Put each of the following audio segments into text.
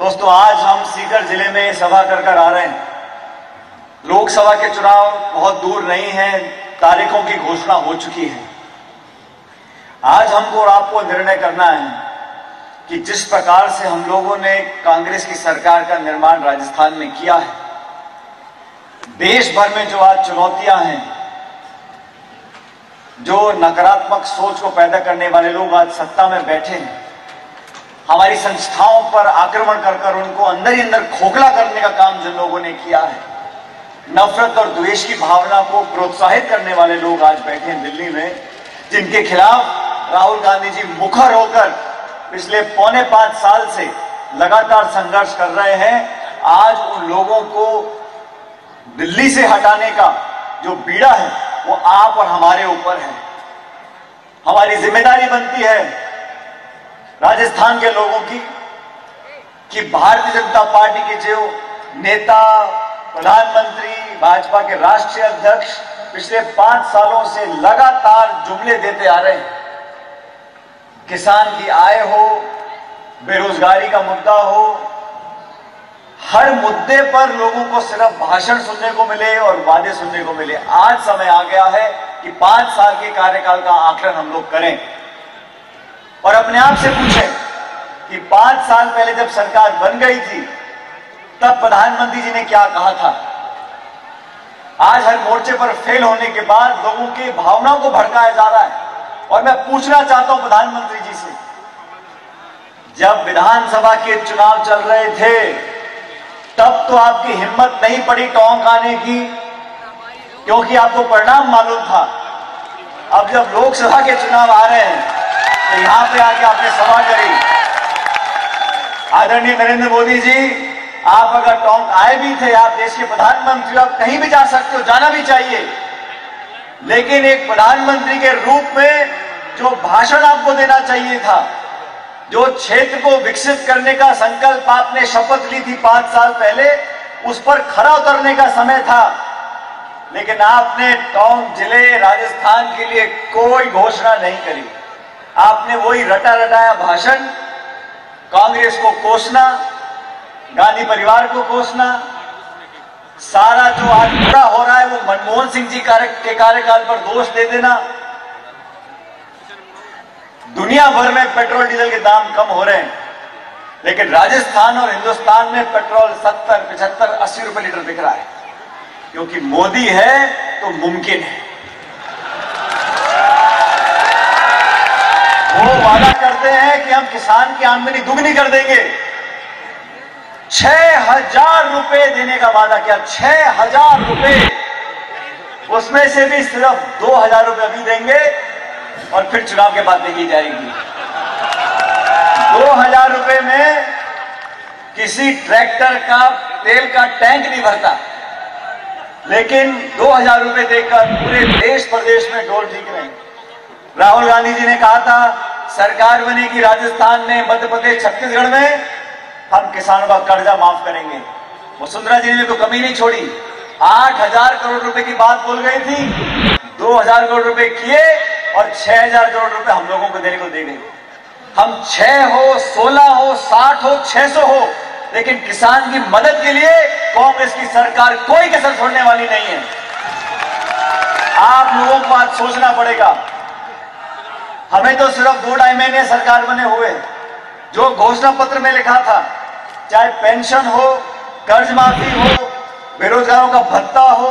दोस्तों, आज हम सीकर जिले में सभा कर आ रहे हैं। लोकसभा के चुनाव बहुत दूर नहीं है, तारीखों की घोषणा हो चुकी है। आज हमको और आपको निर्णय करना है कि जिस प्रकार से हम लोगों ने कांग्रेस की सरकार का निर्माण राजस्थान में किया है, देश भर में जो आज चुनौतियां हैं, जो नकारात्मक सोच को पैदा करने वाले लोग आज सत्ता में बैठे हैं, हमारी संस्थाओं पर आक्रमण कर उनको अंदर ही अंदर खोखला करने का काम जिन लोगों ने किया है, नफरत और द्वेष की भावना को प्रोत्साहित करने वाले लोग आज बैठे हैं दिल्ली में, जिनके खिलाफ राहुल गांधी जी मुखर होकर पिछले 4.25 साल से लगातार संघर्ष कर रहे हैं। आज उन लोगों को दिल्ली से हटाने का जो बीड़ा है वो आप और हमारे ऊपर है। हमारी जिम्मेदारी बनती है राजस्थान के लोगों की कि भारतीय जनता पार्टी के जो नेता, प्रधानमंत्री, भाजपा के राष्ट्रीय अध्यक्ष पिछले 5 सालों से लगातार जुमले देते आ रहे हैं, किसान की आय हो, बेरोजगारी का मुद्दा हो, हर मुद्दे पर लोगों को सिर्फ भाषण सुनने को मिले और वादे सुनने को मिले। आज समय आ गया है कि 5 साल के कार्यकाल का आकलन हम लोग करें और अपने आप से पूछें कि 5 साल पहले जब सरकार बन गई थी तब प्रधानमंत्री जी ने क्या कहा था। आज हर मोर्चे पर फेल होने के बाद लोगों की भावनाओं को भड़काया जा रहा है और मैं पूछना चाहता हूं प्रधानमंत्री जी से, जब विधानसभा के चुनाव चल रहे थे तब तो आपकी हिम्मत नहीं पड़ी टोंक आने की, क्योंकि आपको परिणाम मालूम था। अब जब लोकसभा के चुनाव आ रहे हैं तो यहां पे आके आपने सभा करी। आदरणीय नरेंद्र मोदी जी, आप अगर टोंक आए भी थे, आप देश के प्रधानमंत्री, आप कहीं भी जा सकते हो, जाना भी चाहिए, लेकिन एक प्रधानमंत्री के रूप में जो भाषण आपको देना चाहिए था, जो क्षेत्र को विकसित करने का संकल्प आपने शपथ ली थी 5 साल पहले, उस पर खरा उतरने का समय था, लेकिन आपने टोंक जिले राजस्थान के लिए कोई घोषणा नहीं करी। आपने वही रटा रटाया भाषण, कांग्रेस को कोसना, गांधी परिवार को कोसना, सारा जो आज पूरा हो रहा है वो मनमोहन सिंह जी के कार्यकाल पर दोष दे देना। दुनिया भर में पेट्रोल डीजल के दाम कम हो रहे हैं, लेकिन राजस्थान और हिंदुस्तान में पेट्रोल 70, 75, 80 रुपए लीटर बिक रहा है, क्योंकि मोदी है तो मुमकिन है। वो वादा करते हैं कि हम किसान की आमदनी दुगनी कर देंगे। 6,000 रुपए देने का वादा किया, 6,000 रुपए, उसमें से भी सिर्फ 2,000 रुपए अभी देंगे और फिर चुनाव के बाद देखी जाएगी। 2,000 रुपए में किसी ट्रैक्टर का तेल का टैंक नहीं भरता, लेकिन 2,000 रुपए देकर पूरे देश प्रदेश में डोल ठीक रहे। राहुल गांधी जी ने कहा था सरकार बनेगी राजस्थान में, मध्य प्रदेश, छत्तीसगढ़ में, हम किसानों का कर्जा माफ करेंगे। वसुंधरा जी ने तो कमी नहीं छोड़ी, 8,000 करोड़ रुपए की बात बोल गई थी, 2,000 करोड़ रुपए किए और 6,000 करोड़ रुपए हम लोगों को देने को दे गए। हम 6 हो, 16 हो, 60 हो, 600 हो, लेकिन किसान की मदद के लिए कांग्रेस की सरकार कोई कसर छोड़ने वाली नहीं है। आप लोगों को आज सोचना पड़ेगा। हमें तो सिर्फ 2-2.5 महीने सरकार बने हुए, जो घोषणा पत्र में लिखा था, चाहे पेंशन हो, कर्ज माफी हो, बेरोजगारों का भत्ता हो,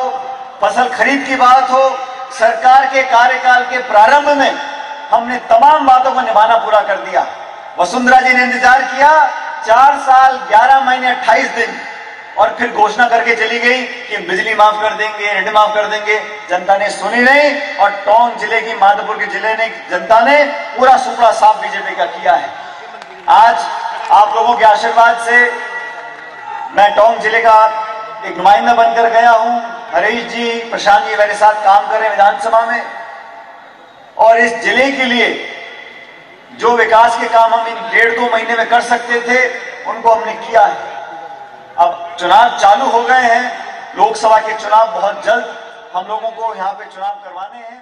फसल खरीद की बात हो, सरकार के कार्यकाल के प्रारंभ में हमने तमाम बातों को निभाना पूरा कर दिया। वसुंधरा जी ने इंतजार किया 4 साल 11 महीने 28 दिन और फिर घोषणा करके चली गई कि बिजली माफ कर देंगे, ऋण माफ कर देंगे। जनता ने सुनी नहीं और टोंक जिले की, माधोपुर के जिले ने, जनता ने पूरा सुपड़ा साफ बीजेपी का किया है। आज आप लोगों के आशीर्वाद से मैं टोंक जिले का एक नुमाइंदा बनकर गया हूं। हरीश जी, प्रशांत जी मेरे साथ काम कर रहे हैं विधानसभा में, और इस जिले के लिए जो विकास के काम हम इन 1.5-2 महीने में कर सकते थे, उनको हमने किया है। अब चुनाव चालू हो गए हैं, लोकसभा के चुनाव बहुत जल्द हम लोगों को यहाँ पे चुनाव करवाने हैं।